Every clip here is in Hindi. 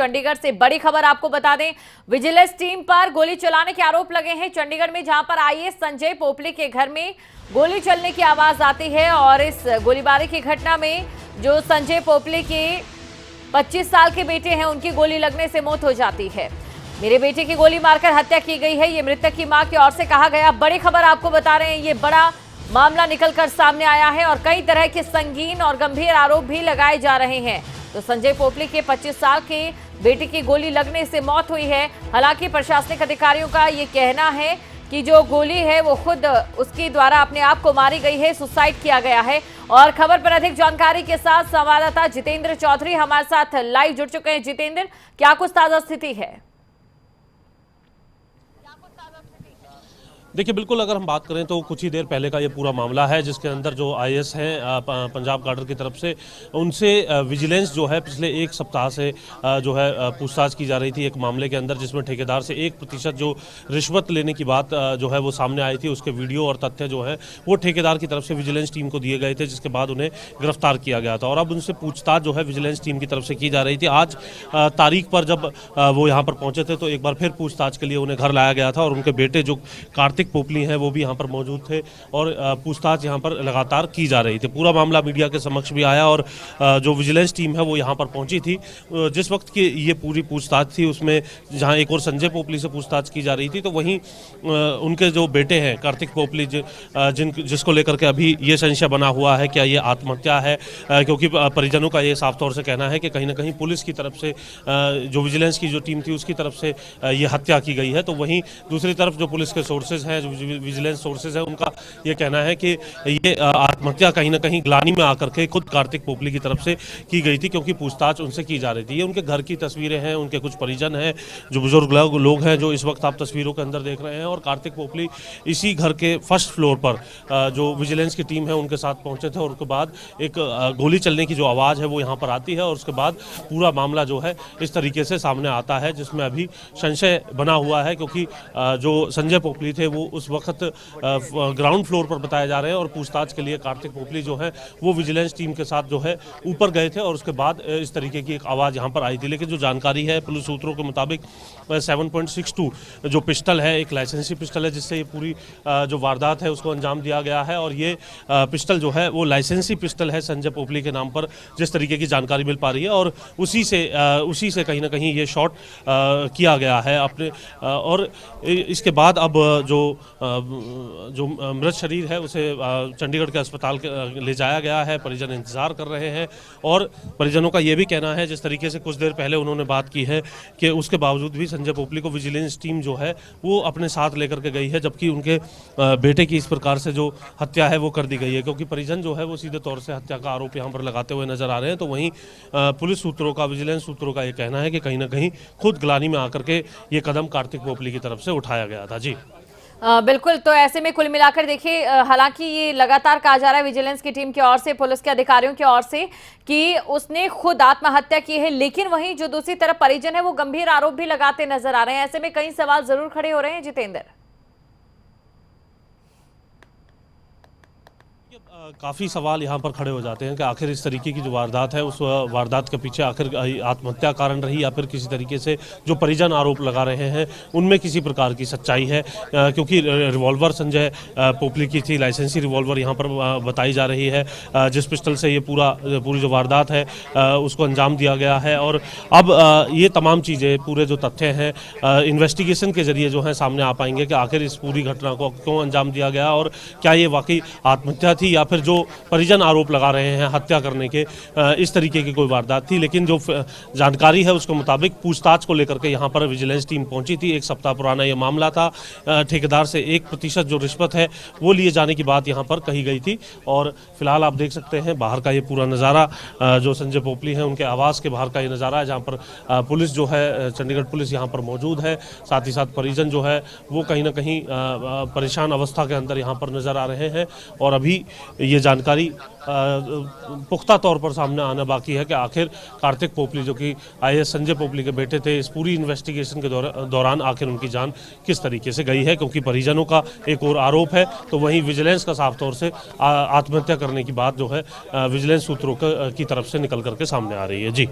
चंडीगढ़ से बड़ी खबर आपको बता दें, विजिलेंस टीम पर गोली चलाने के आरोप लगे हैं चंडीगढ़ में, जहां पर आईएएस संजय पोपली के घर में गोली चलने की आवाज आती है और इस गोलीबारी की घटना में जो संजय पोपली के 25 साल के बेटे हैं उनकी गोली लगने से मौत हो जाती है। मेरे बेटे की गोली मारकर हत्या की गई है, ये मृतक की मां की ओर से कहा गया। बड़ी खबर आपको बता रहे हैं, ये बड़ा मामला निकलकर सामने आया है और कई तरह के संगीन और गंभीर आरोप भी लगाए जा रहे हैं। तो संजय पोपली के 25 साल के बेटे की गोली लगने से मौत हुई है। हालांकि प्रशासनिक अधिकारियों का ये कहना है कि जो गोली है वो खुद उसके द्वारा अपने आप को मारी गई है, सुसाइड किया गया है। और खबर पर अधिक जानकारी के साथ संवाददाता जितेंद्र चौधरी हमारे साथ लाइव जुड़ चुके हैं। जितेंद्र, क्या कुछ ताजा स्थिति है? देखिए, बिल्कुल अगर हम बात करें तो कुछ ही देर पहले का ये पूरा मामला है, जिसके अंदर जो आईएएस हैं पंजाब गार्डर की तरफ से उनसे विजिलेंस जो है पिछले एक सप्ताह से जो है पूछताछ की जा रही थी एक मामले के अंदर, जिसमें ठेकेदार से 1% जो रिश्वत लेने की बात जो है वो सामने आई थी। उसके वीडियो और तथ्य जो है वो ठेकेदार की तरफ से विजिलेंस टीम को दिए गए थे, जिसके बाद उन्हें गिरफ्तार किया गया था और अब उनसे पूछताछ जो है विजिलेंस टीम की तरफ से की जा रही थी। आज तारीख पर जब वो यहाँ पर पहुंचे थे तो एक बार फिर पूछताछ के लिए उन्हें घर लाया गया था और उनके बेटे जो कार्तिक पोपली हैं वो भी यहाँ पर मौजूद थे और पूछताछ यहाँ पर लगातार की जा रही थी। पूरा मामला मीडिया के समक्ष भी आया और जो विजिलेंस टीम है वो यहाँ पर पहुंची थी। जिस वक्त की ये पूरी पूछताछ थी उसमें जहाँ एक और संजय पोपली से पूछताछ की जा रही थी, तो वहीं उनके जो बेटे हैं कार्तिक पोपली जिसको लेकर के अभी ये संशय बना हुआ है क्या ये आत्महत्या है, क्योंकि परिजनों का ये साफ तौर से कहना है कि कहीं ना कहीं पुलिस की तरफ से जो विजिलेंस की जो टीम थी उसकी तरफ से ये हत्या की गई है। तो वहीं दूसरी तरफ जो पुलिस के सोर्सेज हैं, जो विजिलेंस सोर्सेज है, उनका ये कहना है कि ये आत्महत्या कहीं ना कहीं ग्लानि में आकर के खुद कार्तिक पोपली की तरफ से की गई थी, क्योंकि पूछताछ उनसे की जा रही थी। ये उनके घर की तस्वीरें हैं, उनके कुछ परिजन हैं, जो बुजुर्ग लोग हैं जो इस वक्त आप तस्वीरों के अंदर देख रहे हैं। और कार्तिक पोपली इसी घर के फर्स्ट फ्लोर पर जो विजिलेंस की टीम है उनके साथ पहुंचे थे और उसके बाद एक गोली चलने की जो आवाज़ है वो यहाँ पर आती है और उसके बाद पूरा मामला जो है इस तरीके से सामने आता है, जिसमें अभी संशय बना हुआ है, क्योंकि जो संजय पोपली थे वो उस वक्त ग्राउंड फ्लोर पर बताए जा रहे हैं और पूछताछ के लिए कार्तिक पोपली जो है वो विजिलेंस टीम के साथ जो है ऊपर गए थे और उसके बाद इस तरीके की एक आवाज़ यहाँ पर आई थी। लेकिन जो जानकारी है पुलिस सूत्रों के मुताबिक 7.62 जो पिस्टल है, एक लाइसेंसी पिस्टल है, जिससे ये पूरी जो वारदात है उसको अंजाम दिया गया है और ये पिस्टल जो है वो लाइसेंसी पिस्टल है संजय पोपली के नाम पर, जिस तरीके की जानकारी मिल पा रही है और उसी से कहीं ना कहीं ये शॉट किया गया है अपने। और इसके बाद अब जो मृत शरीर है उसे चंडीगढ़ के अस्पताल ले जाया गया है। परिजन इंतजार कर रहे हैं और परिजनों का ये भी कहना है, जिस तरीके से कुछ देर पहले उन्होंने बात की है, कि उसके बावजूद भी संजय पोपली को विजिलेंस टीम जो है वो अपने साथ लेकर के गई है, जबकि उनके बेटे की इस प्रकार से जो हत्या है वो कर दी गई है, क्योंकि परिजन जो है वो सीधे तौर से हत्या का आरोप यहाँ पर लगाते हुए नजर आ रहे हैं। तो वहीं पुलिस सूत्रों का, विजिलेंस सूत्रों का ये कहना है कि कहीं ना कहीं खुद ग्लानि में आकर के ये कदम कार्तिक पोपली की तरफ से उठाया गया था। जी बिल्कुल। तो ऐसे में कुल मिलाकर देखिए, हालांकि ये लगातार कहा जा रहा है विजिलेंस की टीम की ओर से, पुलिस के अधिकारियों की ओर से, कि उसने खुद आत्महत्या की है, लेकिन वहीं जो दूसरी तरफ परिजन है वो गंभीर आरोप भी लगाते नजर आ रहे हैं। ऐसे में कई सवाल जरूर खड़े हो रहे हैं जितेंद्र। काफ़ी सवाल यहाँ पर खड़े हो जाते हैं कि आखिर इस तरीके की जो वारदात है उस वारदात के पीछे आखिर आत्महत्या कारण रही या फिर किसी तरीके से जो परिजन आरोप लगा रहे हैं उनमें किसी प्रकार की सच्चाई है, क्योंकि रिवॉल्वर संजय पोपली की थी, लाइसेंसी रिवॉल्वर यहाँ पर बताई जा रही है, जिस पिस्टल से ये पूरी जो वारदात है उसको अंजाम दिया गया है। और अब ये तमाम चीज़ें, पूरे जो तथ्य हैं इन्वेस्टिगेशन के जरिए जो है सामने आ पाएंगे कि आखिर इस पूरी घटना को क्यों अंजाम दिया गया और क्या ये वाकई आत्महत्या थी या फिर जो परिजन आरोप लगा रहे हैं हत्या करने के, इस तरीके की कोई वारदात थी। लेकिन जो जानकारी है उसके मुताबिक पूछताछ को लेकर के यहाँ पर विजिलेंस टीम पहुंची थी। एक सप्ताह पुराना ये मामला था, ठेकेदार से 1% जो रिश्वत है वो लिए जाने की बात यहाँ पर कही गई थी। और फिलहाल आप देख सकते हैं बाहर का ये पूरा नज़ारा, जो संजय पोपली है उनके आवास के बाहर का ये नज़ारा है, जहाँ पर पुलिस जो है, चंडीगढ़ पुलिस यहाँ पर मौजूद है। साथ ही साथ परिजन जो है वो कहीं ना कहीं परेशान अवस्था के अंदर यहाँ पर नज़र आ रहे हैं और अभी ये जानकारी पुख्ता तौर पर सामने आना बाकी है कि आखिर कार्तिक पोपली, जो कि आईएएस संजय पोपली के बेटे थे, इस पूरी इन्वेस्टिगेशन के दौरान आखिर उनकी जान किस तरीके से गई है, क्योंकि परिजनों का एक और आरोप है तो वहीं विजिलेंस का साफ तौर से आत्महत्या करने की बात जो है विजिलेंस सूत्रों की तरफ से निकल करके सामने आ रही है। जी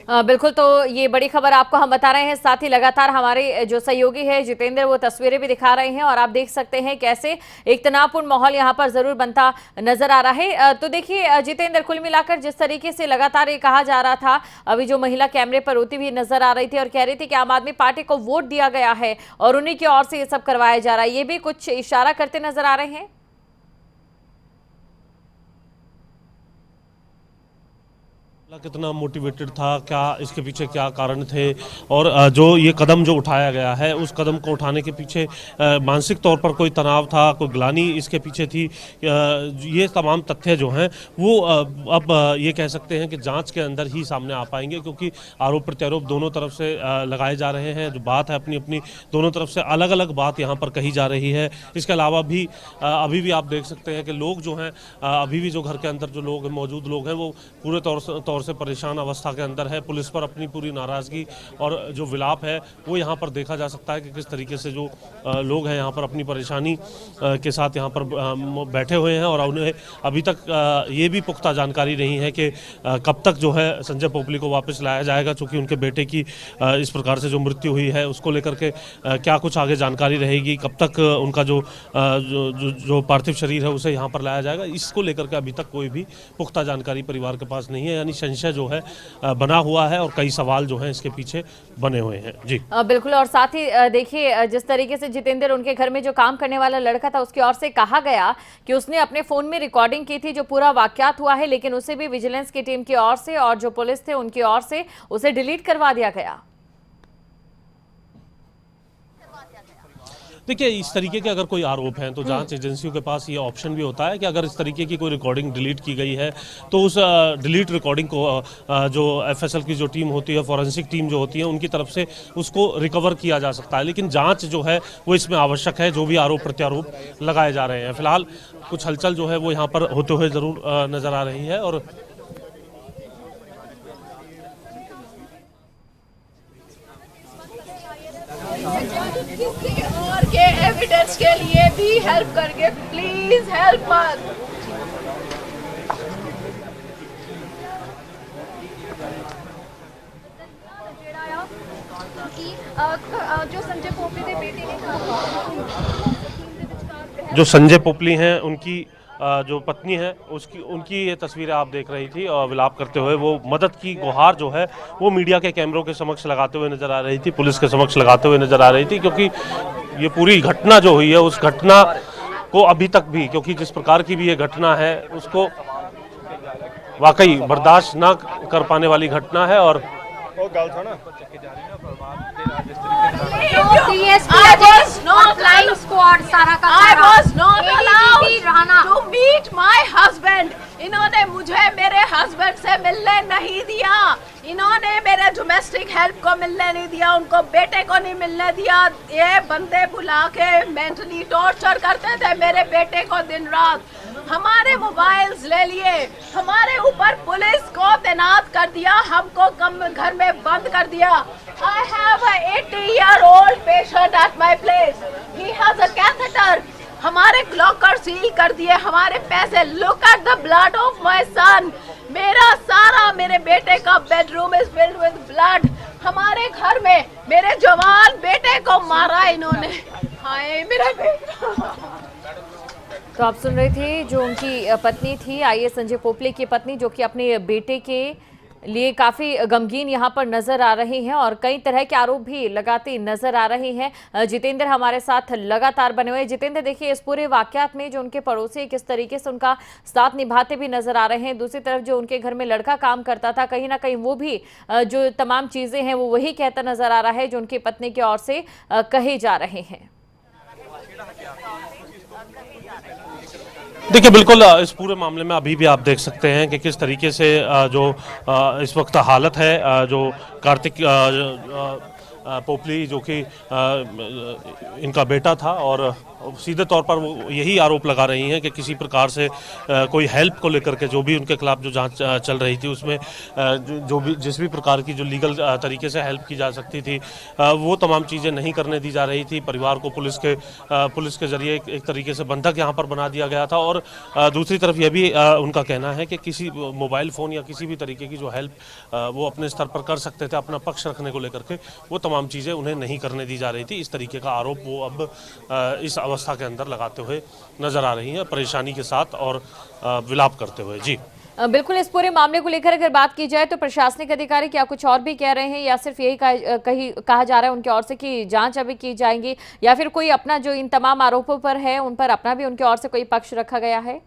बिल्कुल, तो ये बड़ी खबर आपको हम बता रहे हैं। साथ ही लगातार हमारे जो सहयोगी है जितेंद्र, वो तस्वीरें भी दिखा रहे हैं और आप देख सकते हैं कैसे एक तनावपूर्ण माहौल यहाँ पर जरूर बनता नजर आ रहा है। तो देखिए जितेंद्र, कुल मिलाकर जिस तरीके से लगातार ये कहा जा रहा था, अभी जो महिला कैमरे पर रोती हुई नजर आ रही थी और कह रही थी कि आम आदमी पार्टी को वोट दिया गया है और उन्हीं की ओर से ये सब करवाया जा रहा है, ये भी कुछ इशारा करते नजर आ रहे हैं। कितना मोटिवेटेड था, क्या इसके पीछे क्या कारण थे, और जो ये कदम जो उठाया गया है उस कदम को उठाने के पीछे मानसिक तौर पर कोई तनाव था, कोई ग्लानि इसके पीछे थी, ये तमाम तथ्य जो हैं वो अब ये कह सकते हैं कि जांच के अंदर ही सामने आ पाएंगे, क्योंकि आरोप प्रत्यारोप दोनों तरफ से लगाए जा रहे हैं। जो बात है अपनी अपनी दोनों तरफ से अलग अलग बात यहाँ पर कही जा रही है। इसके अलावा भी अभी भी आप देख सकते हैं कि लोग जो हैं अभी भी जो घर के अंदर जो लोग मौजूद लोग हैं वो पूरे तौर से परेशान अवस्था के अंदर है। पुलिस पर अपनी पूरी नाराजगी और जो विलाप है वो यहाँ पर देखा जा सकता है कि किस तरीके से जो लोग हैं यहाँ पर अपनी परेशानी के साथ यहाँ पर बैठे हुए हैं और उन्हें अभी तक ये भी पुख्ता जानकारी नहीं है कि कब तक जो है संजय पोपली को वापस लाया जाएगा, चूँकि उनके बेटे की इस प्रकार से जो मृत्यु हुई है उसको लेकर के क्या कुछ आगे जानकारी रहेगी, कब तक उनका जो पार्थिव शरीर है उसे यहाँ पर लाया जाएगा, इसको लेकर के अभी तक कोई भी पुख्ता जानकारी परिवार के पास नहीं है। यानी संशय जो है बना हुआ है और कई सवाल जो हैं इसके पीछे बने हुए हैं। जी बिल्कुल, और साथ ही देखिए जिस तरीके से जितेंद्र, उनके घर में जो काम करने वाला लड़का था उसकी ओर से कहा गया कि उसने अपने फोन में रिकॉर्डिंग की थी जो पूरा वाकयात हुआ है, लेकिन उसे भी विजिलेंस की टीम की ओर से और जो पुलिस थे उनकी ओर से उसे डिलीट करवा दिया गया। देखिए, इस तरीके के अगर कोई आरोप हैं तो जांच एजेंसियों के पास ये ऑप्शन भी होता है कि अगर इस तरीके की कोई रिकॉर्डिंग डिलीट की गई है तो उस डिलीट रिकॉर्डिंग को जो एफएसएल की जो टीम होती है, फॉरेंसिक टीम जो होती है, उनकी तरफ से उसको रिकवर किया जा सकता है। लेकिन जांच जो है वो इसमें आवश्यक है, जो भी आरोप प्रत्यारोप लगाए जा रहे हैं। फिलहाल कुछ हलचल जो है वो यहाँ पर होते हुए ज़रूर नज़र आ रही है। और और के एविडेंस के लिए भी हेल्प करके प्लीज हेल्प अस। जो संजय पोपली के बेटे ने जो संजय पोपली हैं उनकी जो पत्नी है उनकी ये तस्वीरें आप देख रही थी और विलाप करते हुए वो मदद की गुहार जो है वो मीडिया के कैमरों के समक्ष लगाते हुए नजर आ रही थी, पुलिस के समक्ष लगाते हुए नजर आ रही थी, क्योंकि ये पूरी घटना जो हुई है उस घटना को अभी तक भी, क्योंकि जिस प्रकार की भी ये घटना है उसको वाकई बर्दाश्त ना कर पाने वाली घटना है। और I was not flying squad I was not allowed to meet my husband. इन्होंने मुझे मेरे हस्बैंड से मिलने नहीं दिया, इन्होंने मेरे डोमेस्टिक हेल्प को मिलने नहीं दिया, उनको बेटे को नहीं मिलने दिया। ये बंदे बुला के मेंटली टॉर्चर करते थे मेरे बेटे को दिन रात, हमारे मोबाइल्स ले लिए, हमारे ऊपर पुलिस को तैनात कर दिया, हमको घर में बंद कर दिया। I have a 80-year-old patient at my place. He has a catheter. हमारे लॉकर सील कर दिए, हमारे पैसे। Look at the blood of my son. मेरे बेटे का bedroom is filled with blood. हमारे घर में मेरे जवान बेटे को मारा इन्होंने। हाय मेरा बेटा। तो आप सुन रहे थे जो उनकी पत्नी थी, आईएएस संजय पोपली की पत्नी, जो कि अपने बेटे के लिए काफ़ी गमगीन यहाँ पर नजर आ रही हैं और कई तरह के आरोप भी लगाती नजर आ रहे हैं। जितेंद्र हमारे साथ लगातार बने हुए। जितेंद्र, देखिए इस पूरे वाकयात में जो उनके पड़ोसी किस तरीके से उनका साथ निभाते भी नजर आ रहे हैं, दूसरी तरफ जो उनके घर में लड़का काम करता था, कहीं ना कहीं वो भी जो तमाम चीज़ें हैं वो वही कहता नजर आ रहा है जो उनकी पत्नी की ओर से कहे जा रहे हैं। देखिए, बिल्कुल इस पूरे मामले में अभी भी आप देख सकते हैं कि किस तरीके से जो इस वक्त हालत है, जो कार्तिक पोपली जो कि इनका बेटा था, और सीधे तौर पर वो यही आरोप लगा रही हैं कि किसी प्रकार से कोई हेल्प को लेकर के जो भी उनके खिलाफ जो जांच चल रही थी उसमें जो भी जिस भी प्रकार की जो लीगल तरीके से हेल्प की जा सकती थी वो तमाम चीज़ें नहीं करने दी जा रही थी। परिवार को पुलिस के जरिए एक तरीके से बंधक यहाँ पर बना दिया गया था, और दूसरी तरफ यह भी उनका कहना है कि किसी मोबाइल फ़ोन या किसी भी तरीके की जो हेल्प वो अपने स्तर पर कर सकते थे अपना पक्ष रखने को लेकर के, वो तमाम चीज़ें उन्हें नहीं करने दी जा रही थी। इस तरीके का आरोप वो अब इस अवस्था के अंदर लगाते हुए नजर आ रही हैं, परेशानी के साथ और विलाप करते हुए। जी बिल्कुल, इस पूरे मामले को लेकर अगर बात की जाए तो प्रशासनिक अधिकारी क्या कुछ और भी कह रहे हैं, या सिर्फ यही कहा जा रहा है उनकी ओर से कि जांच अभी की जाएंगी, या फिर कोई अपना जो इन तमाम आरोपों पर है उन पर अपना भी उनकी ओर से कोई पक्ष रखा गया है?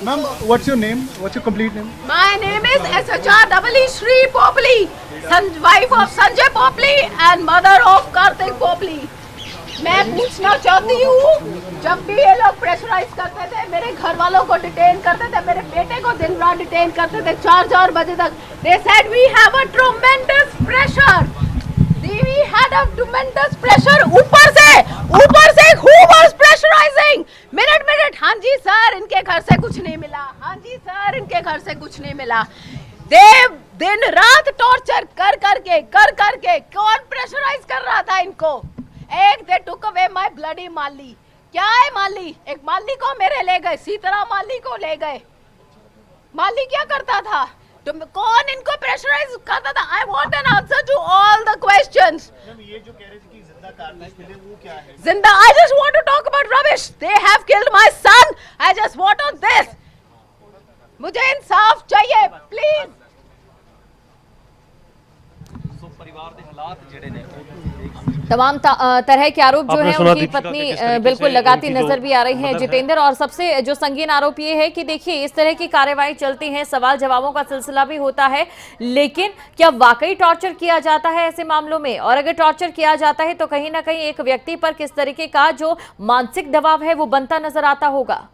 Ma'am, what's your name? What's your complete name? My name is SHR Shri Popli, wife of Sanjay Popli and mother of Kartik Popli. मैं पूछना चाहती हूँ, जब भी ये लोग प्रेशराइज करते थे, मेरे घर वालों को डिटेन करते थे, मेरे बेटे को दिन रात डिटेन करते थे 4 बजे तक। They said we have a tremendous pressure. We had a tremendous pressure. ऊपर से who was pressurizing? मिनट, हाँ जी सर इनके घर से कुछ नहीं मिला, हाँ जी सर इनके घर से कुछ नहीं मिला। देव दिन रात टॉर्चर कर करके कौन प्रेशराइज कर रहा था इनको? एक दे टुक अवे माय ब्लडी माली। क्या है माली? एक माली को मेरे ले गए, सीताराम माली को ले गए। माली क्या करता था? तुम कौन इनको प्रेशराइज करता था? I want an answer to all the questions. ये जो कह रहे थे कि जिंदा कार्तिक मिले वो क्या है? जिंदा, I just want to talk about rubbish. They have killed my son. I just want on this. मुझे इंसाफ चाहिए प्लीज। परिवार के हालात जेड़े ने तमाम तरह के आरोप जो है उनकी पत्नी बिल्कुल लगाती नजर भी आ रही है जितेंद्र। और सबसे जो संगीन आरोप ये है कि देखिए इस तरह की कार्रवाई चलती है, सवाल जवाबों का सिलसिला भी होता है, लेकिन क्या वाकई टॉर्चर किया जाता है ऐसे मामलों में? और अगर टॉर्चर किया जाता है तो कहीं ना कहीं एक व्यक्ति पर किस तरीके का जो मानसिक दबाव है वो बनता नजर आता होगा।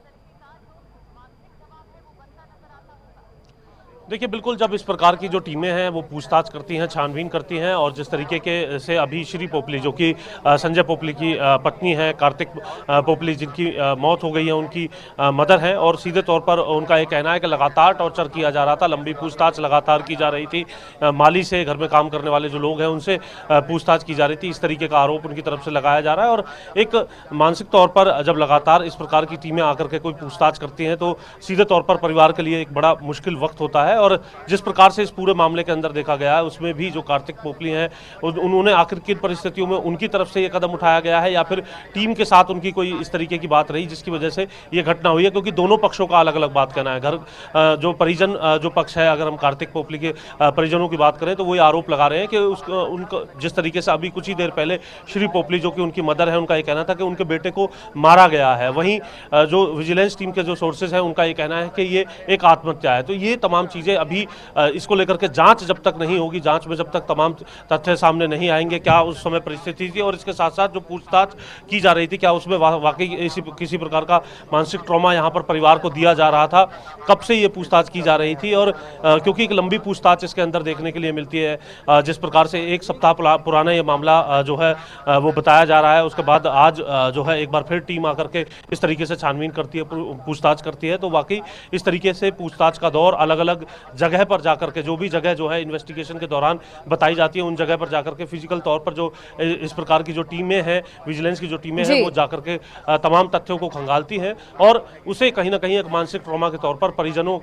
देखिए बिल्कुल, जब इस प्रकार की जो टीमें हैं वो पूछताछ करती हैं, छानबीन करती हैं, और जिस तरीके के से अभी श्री पोपली जो कि संजय पोपली की पत्नी है, कार्तिक पोपली जिनकी मौत हो गई है, उनकी मदर हैं, और सीधे तौर पर उनका ये कहना है कि लगातार टॉर्चर किया जा रहा था, लंबी पूछताछ लगातार की जा रही थी, माली से घर में काम करने वाले जो लोग हैं उनसे पूछताछ की जा रही थी। इस तरीके का आरोप उनकी तरफ से लगाया जा रहा है, और एक मानसिक तौर पर जब लगातार इस प्रकार की टीमें आकर के कोई पूछताछ करती हैं तो सीधे तौर पर परिवार के लिए एक बड़ा मुश्किल वक्त होता है। और जिस प्रकार से इस पूरे मामले के अंदर देखा गया है उसमें भी जो कार्तिक पोपली हैं उन्होंने आखिर किन परिस्थितियों में उनकी तरफ से ये कदम उठाया गया है, या फिर टीम के साथ उनकी कोई इस तरीके की बात रही जिसकी वजह से ये घटना हुई है, क्योंकि दोनों पक्षों का अलग अलग बात कहना है। घर जो परिजन जो पक्ष है, अगर हम कार्तिक पोपली के परिजनों की बात करें तो वो ये आरोप लगा रहे हैं कि उनको जिस तरीके से अभी कुछ ही देर पहले श्री पोपली जो कि उनकी मदर है, उनका ये कहना था कि उनके बेटे को मारा गया है। वहीं जो विजिलेंस टीम के जो सोर्सेज हैं उनका ये कहना है कि ये एक आत्महत्या है। तो ये तमाम चीज़ें अभी इसको लेकर के जांच जब तक नहीं होगी, जांच में जब तक तमाम तथ्य सामने नहीं आएंगे, क्या उस समय परिस्थिति थी और इसके साथ साथ जो पूछताछ की जा रही थी क्या उसमें वाकई किसी प्रकार का मानसिक ट्रॉमा यहाँ पर परिवार को दिया जा रहा था, कब से ये पूछताछ की जा रही थी। और क्योंकि एक लंबी पूछताछ इसके अंदर देखने के लिए मिलती है, जिस प्रकार से एक सप्ताह पुराना ये मामला जो है वो बताया जा रहा है, उसके बाद आज जो है एक बार फिर टीम आकर के इस तरीके से छानबीन करती है, पूछताछ करती है, तो वाकई इस तरीके से पूछताछ का दौर अलग अलग जगह पर जाकर के, जो भी जगह जो है इन्वेस्टिगेशन के दौरान बताई जाती है उन जगह पर जाकर के फिजिकल तौर पर जो इस प्रकार की जो टीमें हैं, विजिलेंस की जो टीमें हैं, वो जाकर के तमाम तथ्यों को खंगालती हैं, और उसे कहीं ना कहीं एक मानसिक ट्रॉमा के तौर पर परिजनों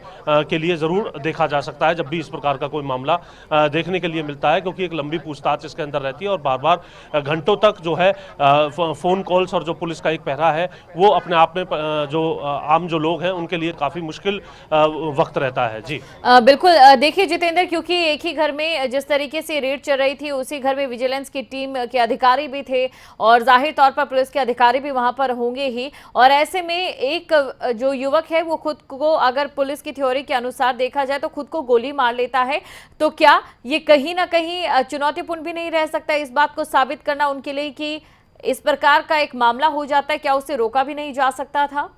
के लिए जरूर देखा जा सकता है जब भी इस प्रकार का कोई मामला देखने के लिए मिलता है, क्योंकि एक लंबी पूछताछ इसके अंदर रहती है और बार बार घंटों तक जो है फोन कॉल्स और जो पुलिस का एक पहरा है वो अपने आप में जो आम जो लोग हैं उनके लिए काफी मुश्किल वक्त रहता है। जी बिल्कुल, देखिए जितेंद्र, क्योंकि एक ही घर में जिस तरीके से रेड चल रही थी उसी घर में विजिलेंस की टीम के अधिकारी भी थे और जाहिर तौर पर पुलिस के अधिकारी भी वहां पर होंगे ही, और ऐसे में एक जो युवक है वो खुद को, अगर पुलिस की थ्योरी के अनुसार देखा जाए तो खुद को गोली मार लेता है, तो क्या ये कहीं ना कहीं चुनौतीपूर्ण भी नहीं रह सकता इस बात को साबित करना उनके लिए कि इस प्रकार का एक मामला हो जाता है, क्या उसे रोका भी नहीं जा सकता था?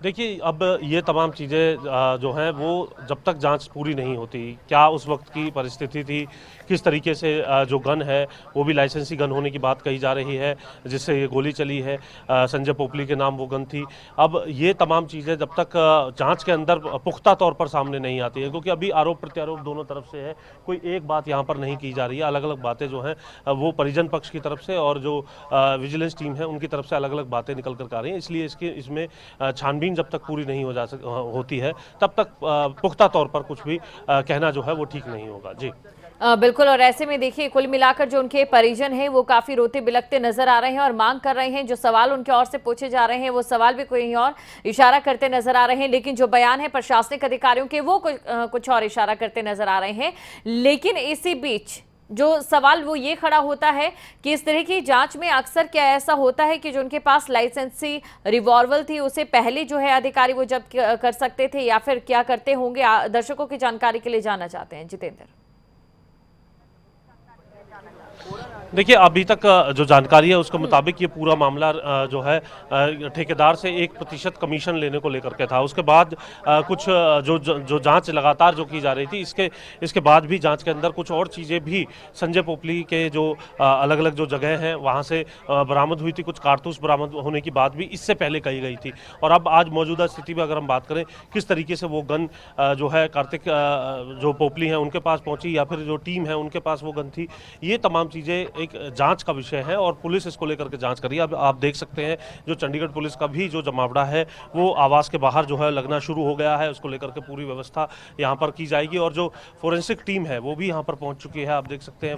देखिए, अब ये तमाम चीज़ें जो हैं वो जब तक जांच पूरी नहीं होती, क्या उस वक्त की परिस्थिति थी, किस तरीके से जो गन है वो भी लाइसेंसी गन होने की बात कही जा रही है जिससे ये गोली चली है, संजय पोपली के नाम वो गन थी। अब ये तमाम चीज़ें जब तक जांच के अंदर पुख्ता तौर पर सामने नहीं आती है, क्योंकि अभी आरोप प्रत्यारोप दोनों तरफ से है, कोई एक बात यहाँ पर नहीं की जा रही है। अलग अलग बातें जो हैं वो परिजन पक्ष की तरफ से और जो विजिलेंस टीम है उनकी तरफ से अलग अलग बातें निकल कर आ रही हैं। इसलिए इसमें छानबीन जब तक पूरी नहीं होती है तब तक पुख्ता तौर पर कुछ भी कहना जो है वो ठीक नहीं होगा। जी बिल्कुल। और ऐसे में देखिए, कुल मिलाकर जो उनके परिजन हैं वो काफी रोते बिलखते नजर आ रहे हैं और मांग कर रहे हैं। जो सवाल उनके ओर से पूछे जा रहे हैं वो सवाल भी कोई और इशारा करते नजर आ रहे हैं, लेकिन जो बयान है प्रशासनिक अधिकारियों के वो कुछ और इशारा करते नजर आ रहे हैं। लेकिन इसी बीच जो सवाल वो ये खड़ा होता है कि इस तरह की जांच में अक्सर क्या ऐसा होता है कि जो उनके पास लाइसेंसी रिवॉल्वर थी उसे पहले जो है अधिकारी वो जब्त कर सकते थे, या फिर क्या करते होंगे? दर्शकों की जानकारी के लिए जानना चाहते हैं जितेंद्र। देखिए, अभी तक जो जानकारी है उसके मुताबिक ये पूरा मामला जो है ठेकेदार से 1% कमीशन लेने को लेकर के था। उसके बाद कुछ जो जांच लगातार जो की जा रही थी, इसके बाद भी जांच के अंदर कुछ और चीज़ें भी संजय पोपली के जो अलग अलग जो जगह हैं वहाँ से बरामद हुई थी। कुछ कारतूस बरामद होने की बात भी इससे पहले कही गई थी। और अब आज मौजूदा स्थिति में अगर हम बात करें किस तरीके से वो गन जो है कार्तिक जो पोपली हैं उनके पास पहुँची या फिर जो टीम है उनके पास वो गन थी, ये तमाम चीज़ें एक जांच का विषय है और पुलिस इसको लेकर के जांच कर रही है। अब आप देख सकते हैं जो चंडीगढ़ पुलिस का भी जो जमावड़ा है वो आवास के बाहर जो है लगना शुरू हो गया है। उसको लेकर के पूरी व्यवस्था यहाँ पर की जाएगी और जो फोरेंसिक टीम है वो भी यहाँ पर पहुँच चुकी है। आप देख सकते हैं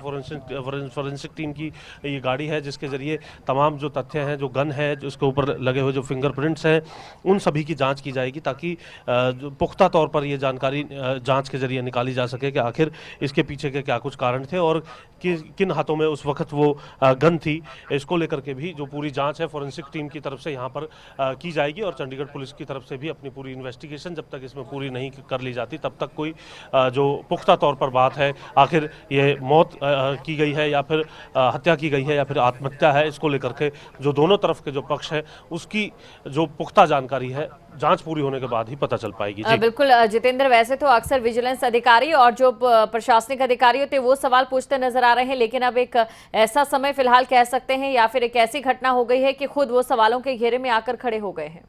फोरेंसिक टीम की ये गाड़ी है जिसके जरिए तमाम जो तथ्य हैं, जो गन है, जो उसके ऊपर लगे हुए जो फिंगरप्रिंट्स हैं, उन सभी की जाँच की जाएगी ताकि पुख्ता तौर पर ये जानकारी जाँच के जरिए निकाली जा सके कि आखिर इसके पीछे के क्या कुछ कारण थे और किन हाथों में उस वक्त वो गन थी। इसको लेकर के भी जो पूरी जांच है फोरेंसिक टीम की तरफ से यहाँ पर की जाएगी और चंडीगढ़ पुलिस की तरफ से भी अपनी पूरी इन्वेस्टिगेशन जब तक इसमें पूरी नहीं कर ली जाती तब तक कोई जो पुख्ता तौर पर बात है आखिर ये मौत की गई है या फिर हत्या की गई है या फिर आत्महत्या है, इसको लेकर के जो दोनों तरफ के जो पक्ष है उसकी जो पुख्ता जानकारी है जांच पूरी होने के बाद ही पता चल पाएगी। बिल्कुल जितेंद्र, वैसे तो अक्सर विजिलेंस अधिकारी और जो प्रशासनिक अधिकारी होते हैं वो सवाल पूछते नजर आ रहे हैं, लेकिन अब एक ऐसा समय फिलहाल कह सकते हैं या फिर एक ऐसी घटना हो गई है कि खुद वो सवालों के घेरे में आकर खड़े हो गए हैं।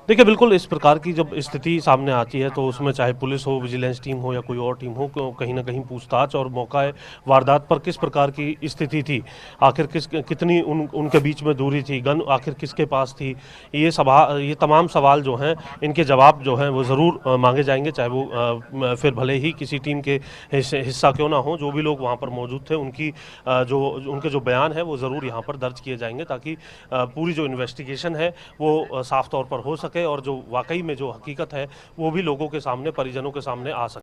देखिए, बिल्कुल इस प्रकार की जब स्थिति सामने आती है तो उसमें चाहे पुलिस हो, विजिलेंस टीम हो या कोई और टीम हो, कहीं ना कहीं पूछताछ और मौका वारदात पर किस प्रकार की स्थिति थी, आखिर कितनी उनके बीच में दूरी थी, गन आखिर किसके पास थी, ये तमाम सवाल जो हैं इनके जवाब जो हैं वो ज़रूर मांगे जाएंगे, चाहे वो फिर भले ही किसी टीम के हिस्सा क्यों ना हो। जो भी लोग वहाँ पर मौजूद थे उनके जो बयान है वो ज़रूर यहाँ पर दर्ज किए जाएंगे ताकि पूरी जो इन्वेस्टिगेशन है वो साफ तौर पर हो सके और जो वाकई में जो हकीकत है वो भी लोगों के सामने, परिजनों के सामने आ सके।